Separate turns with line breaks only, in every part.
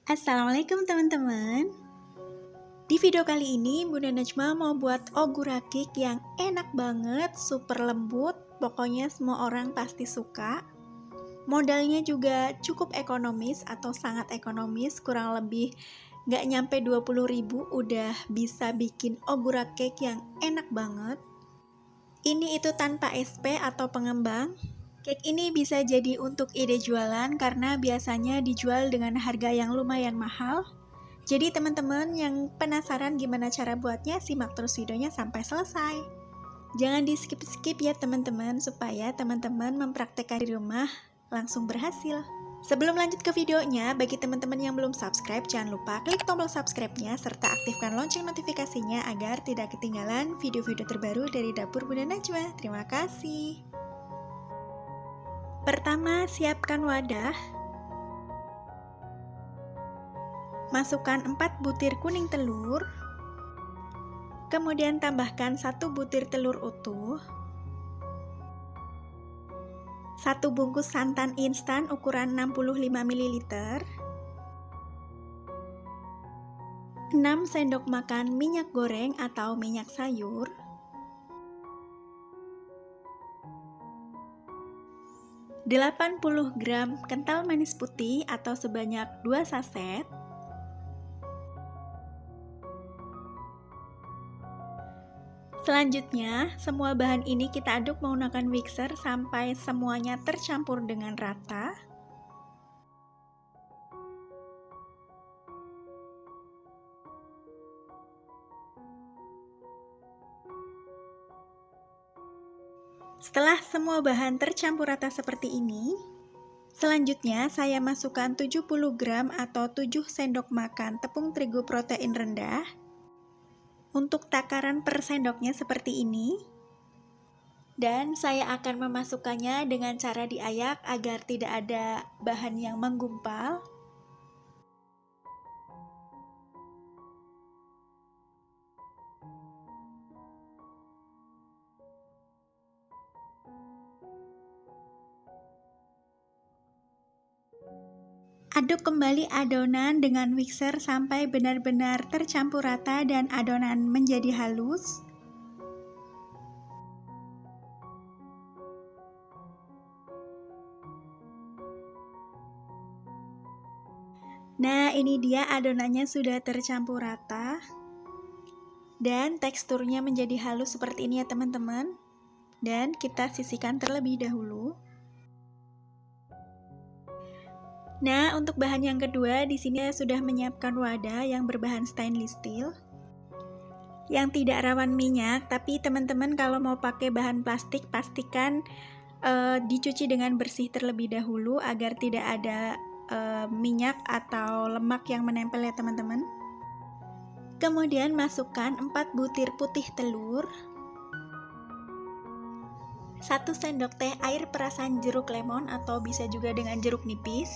Assalamualaikum teman-teman. Di video kali ini Bunda Najma mau buat ogura cake yang enak banget, super lembut, pokoknya semua orang pasti suka. Modalnya juga cukup ekonomis atau sangat ekonomis, kurang lebih nggak nyampe 20.000 udah bisa bikin ogura cake yang enak banget. Ini itu tanpa SP atau pengembang. Cake ini bisa jadi untuk ide jualan karena biasanya dijual dengan harga yang lumayan mahal. Jadi teman-teman yang penasaran gimana cara buatnya, simak terus videonya sampai selesai. Jangan di skip-skip ya teman-teman, supaya teman-teman mempraktekkan di rumah langsung berhasil. Sebelum lanjut ke videonya, bagi teman-teman yang belum subscribe, jangan lupa klik tombol subscribe-nya serta aktifkan lonceng notifikasinya agar tidak ketinggalan video-video terbaru dari Dapur Bunda Najma. Terima kasih. Pertama, siapkan wadah. Masukkan 4 butir kuning telur. Kemudian tambahkan 1 butir telur utuh. 1 bungkus santan instan ukuran 65 ml. 6 sendok makan minyak goreng atau minyak sayur. 80 gram kental manis putih atau sebanyak 2 saset. Selanjutnya, semua bahan ini kita aduk menggunakan mixer sampai semuanya tercampur dengan rata. Setelah semua bahan tercampur rata seperti ini, selanjutnya saya masukkan 70 gram atau 7 sendok makan tepung terigu protein rendah. Untuk takaran per sendoknya seperti ini. Dan saya akan memasukkannya dengan cara diayak agar tidak ada bahan yang menggumpal. Aduk kembali adonan dengan mixer sampai benar-benar tercampur rata dan adonan menjadi halus. Nah, ini dia adonannya sudah tercampur rata. Dan teksturnya menjadi halus seperti ini ya teman-teman. Dan kita sisihkan terlebih dahulu. Nah, untuk bahan yang kedua, di sini saya sudah menyiapkan wadah yang berbahan stainless steel yang tidak rawan minyak, tapi teman-teman kalau mau pakai bahan plastik, pastikan dicuci dengan bersih terlebih dahulu agar tidak ada minyak atau lemak yang menempel ya teman-teman. Kemudian masukkan 4 butir putih telur, 1 sendok teh air perasan jeruk lemon atau bisa juga dengan jeruk nipis.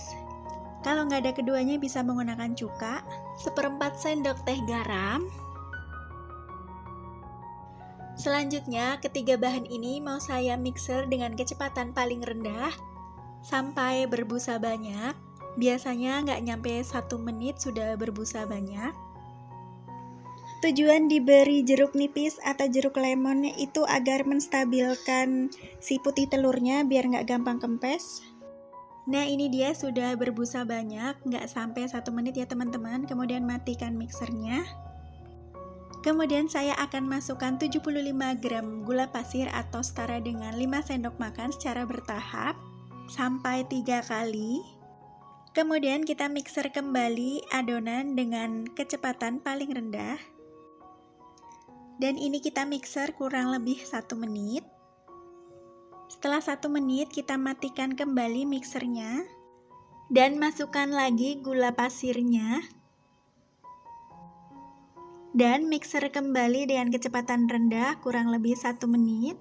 Kalau nggak ada keduanya bisa menggunakan cuka, 1/4 sendok teh garam. Selanjutnya, ketiga bahan ini mau saya mixer dengan kecepatan paling rendah sampai berbusa banyak. Biasanya nggak nyampe 1 menit sudah berbusa banyak. Tujuan diberi jeruk nipis atau jeruk lemon itu agar menstabilkan si putih telurnya biar nggak gampang kempes. Nah, ini dia sudah berbusa banyak, nggak sampai 1 menit ya teman-teman. Kemudian matikan mixernya. Kemudian saya akan masukkan 75 gram gula pasir atau setara dengan 5 sendok makan secara bertahap sampai 3 kali. Kemudian kita mixer kembali adonan dengan kecepatan paling rendah. Dan ini kita mixer kurang lebih 1 menit. Setelah 1 menit kita matikan kembali mixernya dan masukkan lagi gula pasirnya dan mixer kembali dengan kecepatan rendah kurang lebih 1 menit.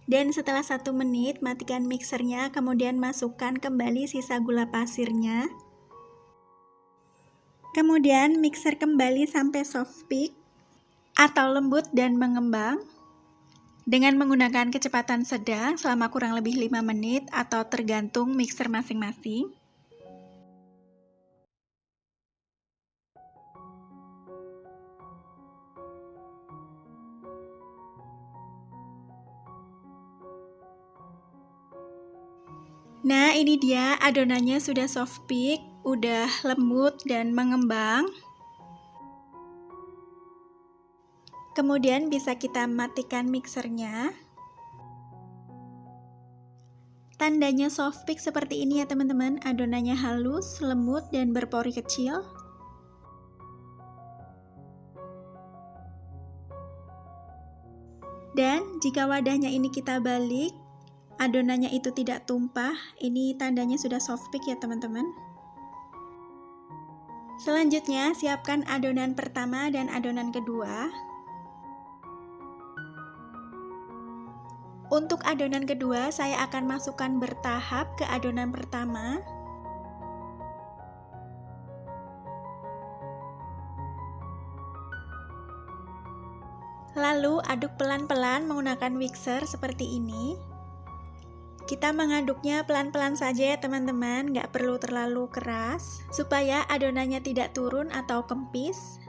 Dan setelah 1 menit matikan mixernya, kemudian masukkan kembali sisa gula pasirnya. Kemudian mixer kembali sampai soft peak atau lembut dan mengembang. Dengan menggunakan kecepatan sedang selama kurang lebih 5 menit atau tergantung mixer masing-masing. Nah, ini dia adonannya sudah soft peak, udah lembut dan mengembang. Kemudian bisa kita matikan mixernya. Tandanya soft peak seperti ini ya teman-teman, adonannya halus, lembut, dan berpori kecil. Dan jika wadahnya ini kita balik, adonannya itu tidak tumpah, ini tandanya sudah soft peak ya teman-teman. Selanjutnya, siapkan adonan pertama dan adonan kedua. Untuk adonan kedua, saya akan masukkan bertahap ke adonan pertama. Lalu aduk pelan-pelan menggunakan mixer seperti ini. Kita mengaduknya pelan-pelan saja ya teman-teman, nggak perlu terlalu keras, supaya adonannya tidak turun atau kempis.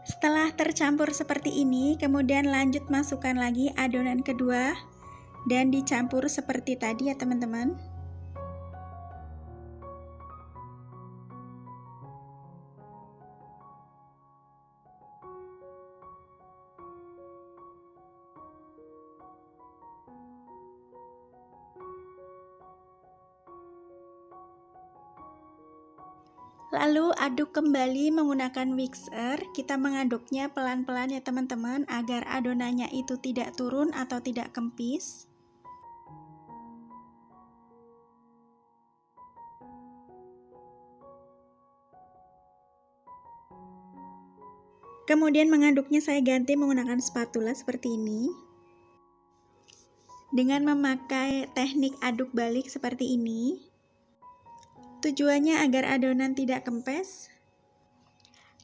Setelah tercampur seperti ini, kemudian lanjut masukkan lagi adonan kedua dan dicampur seperti tadi ya teman-teman. Lalu aduk kembali menggunakan mixer. Kita mengaduknya pelan-pelan ya teman-teman, agar adonannya itu tidak turun atau tidak kempis. Kemudian mengaduknya saya ganti menggunakan spatula seperti ini. Dengan memakai teknik aduk balik seperti ini. Tujuannya agar adonan tidak kempes.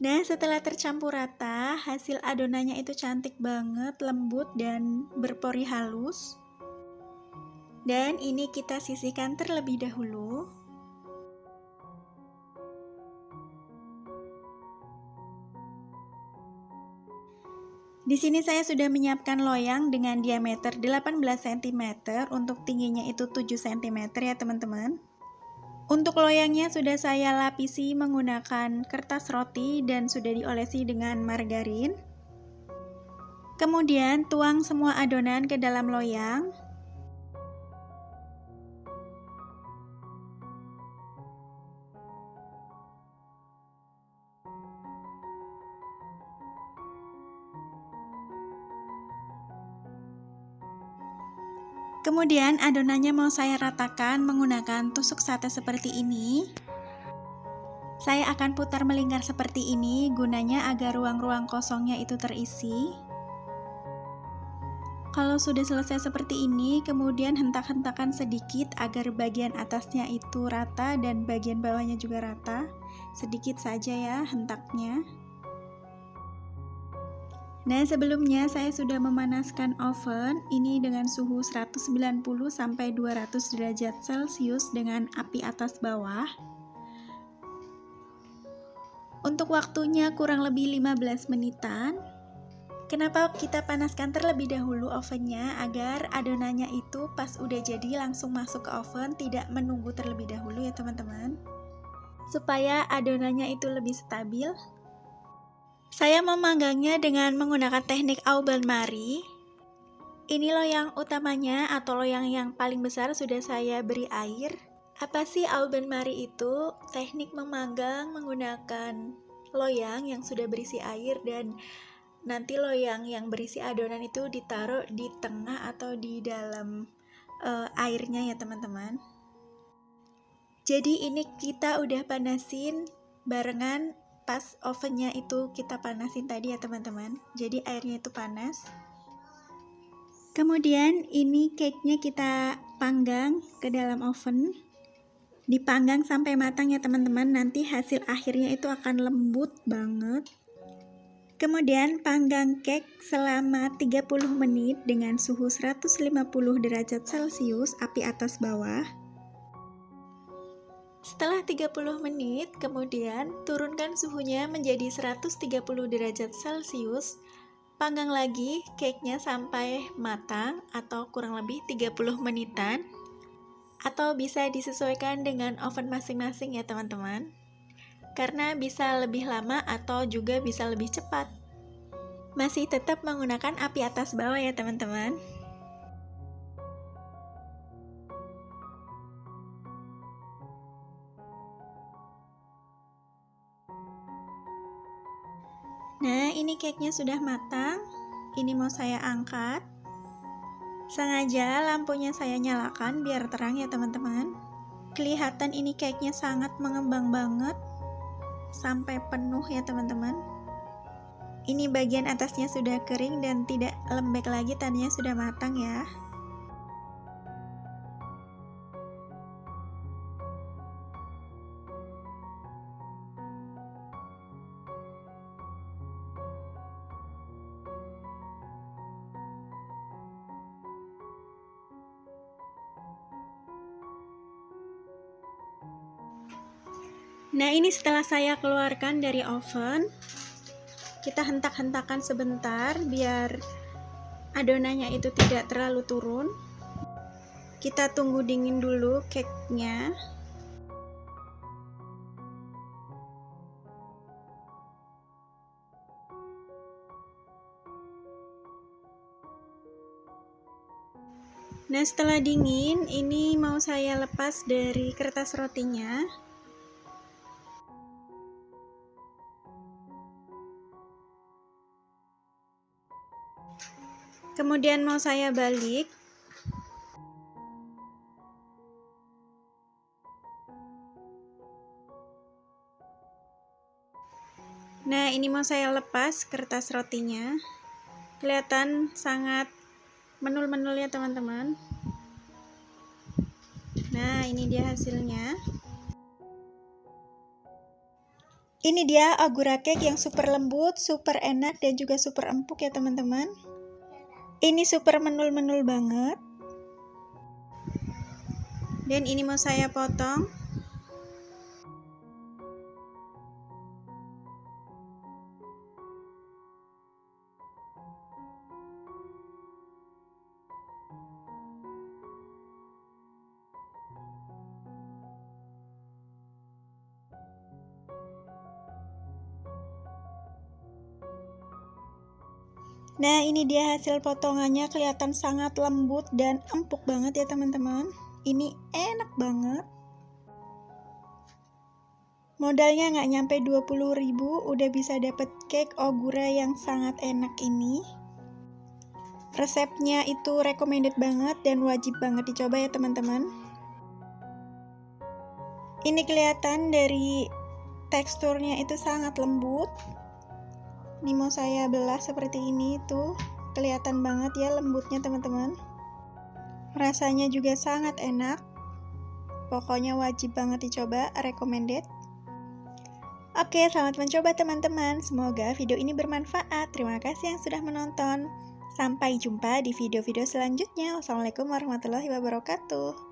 Nah, setelah tercampur rata, hasil adonannya itu cantik banget, lembut dan berpori halus. Dan ini kita sisihkan terlebih dahulu. Di sini saya sudah menyiapkan loyang dengan diameter 18 cm, untuk tingginya itu 7 cm ya teman-teman. Untuk loyangnya sudah saya lapisi menggunakan kertas roti dan sudah diolesi dengan margarin. Kemudian tuang semua adonan ke dalam loyang. Kemudian adonannya mau saya ratakan menggunakan tusuk sate seperti ini. Saya akan putar melingkar seperti ini, gunanya agar ruang-ruang kosongnya itu terisi. Kalau sudah selesai seperti ini, kemudian hentak-hentakan sedikit agar bagian atasnya itu rata dan bagian bawahnya juga rata. Sedikit saja ya hentaknya. Nah, sebelumnya saya sudah memanaskan oven ini dengan suhu 190 sampai 200 derajat Celcius dengan api atas bawah. Untuk waktunya kurang lebih 15 menitan. Kenapa kita panaskan terlebih dahulu ovennya? Agar adonannya itu pas udah jadi langsung masuk ke oven, tidak menunggu terlebih dahulu ya teman-teman. Supaya adonannya itu lebih stabil. Saya memanggangnya dengan menggunakan teknik au bain-marie. Ini loyang utamanya atau loyang yang paling besar sudah saya beri air. Apa sih au bain-marie itu? Teknik memanggang menggunakan loyang yang sudah berisi air dan nanti loyang yang berisi adonan itu ditaruh di tengah atau di dalam airnya ya teman-teman. Jadi ini kita udah panasin barengan pas ovennya itu kita panasin tadi ya teman-teman. Jadi airnya itu panas. Kemudian ini cake-nya kita panggang ke dalam oven. Dipanggang sampai matang ya teman-teman. Nanti hasil akhirnya itu akan lembut banget. Kemudian panggang cake selama 30 menit dengan suhu 150 derajat Celcius, api atas bawah. Setelah 30 menit, kemudian turunkan suhunya menjadi 130 derajat Celcius. Panggang lagi cake-nya sampai matang atau kurang lebih 30 menitan. Atau bisa disesuaikan dengan oven masing-masing ya teman-teman. Karena bisa lebih lama atau juga bisa lebih cepat. Masih tetap menggunakan api atas bawah ya teman-teman. Nah, ini cake-nya sudah matang. Ini mau saya angkat. Sengaja lampunya saya nyalakan biar terang ya teman-teman. Kelihatan ini cake-nya sangat mengembang banget. Sampai penuh ya teman-teman. Ini bagian atasnya sudah kering dan tidak lembek lagi, tandanya sudah matang ya. Nah, ini setelah saya keluarkan dari oven, kita hentak-hentakan sebentar biar adonannya itu tidak terlalu turun. Kita tunggu dingin dulu cake-nya. Nah, setelah dingin, ini mau saya lepas dari kertas rotinya. Kemudian mau saya balik. Nah, ini mau saya lepas kertas rotinya. Kelihatan sangat menul-menul ya teman-teman. Nah, ini dia hasilnya. Ini dia Ogura cake yang super lembut, super enak, dan juga super empuk ya teman-teman. Ini super menul-menul banget. Dan ini mau saya potong. Nah, ini dia hasil potongannya, kelihatan sangat lembut dan empuk banget ya teman-teman. Ini enak banget. Modalnya nggak nyampe 20.000 udah bisa dapet cake Ogura yang sangat enak ini. Resepnya itu recommended banget dan wajib banget dicoba ya teman-teman. Ini kelihatan dari teksturnya itu sangat lembut. Ini mau saya belah seperti ini tuh, kelihatan banget ya lembutnya teman-teman. Rasanya juga sangat enak. Pokoknya wajib banget dicoba, recommended. Oke, selamat mencoba teman-teman. Semoga video ini bermanfaat. Terima kasih yang sudah menonton. Sampai jumpa di video-video selanjutnya. Wassalamualaikum warahmatullahi wabarakatuh.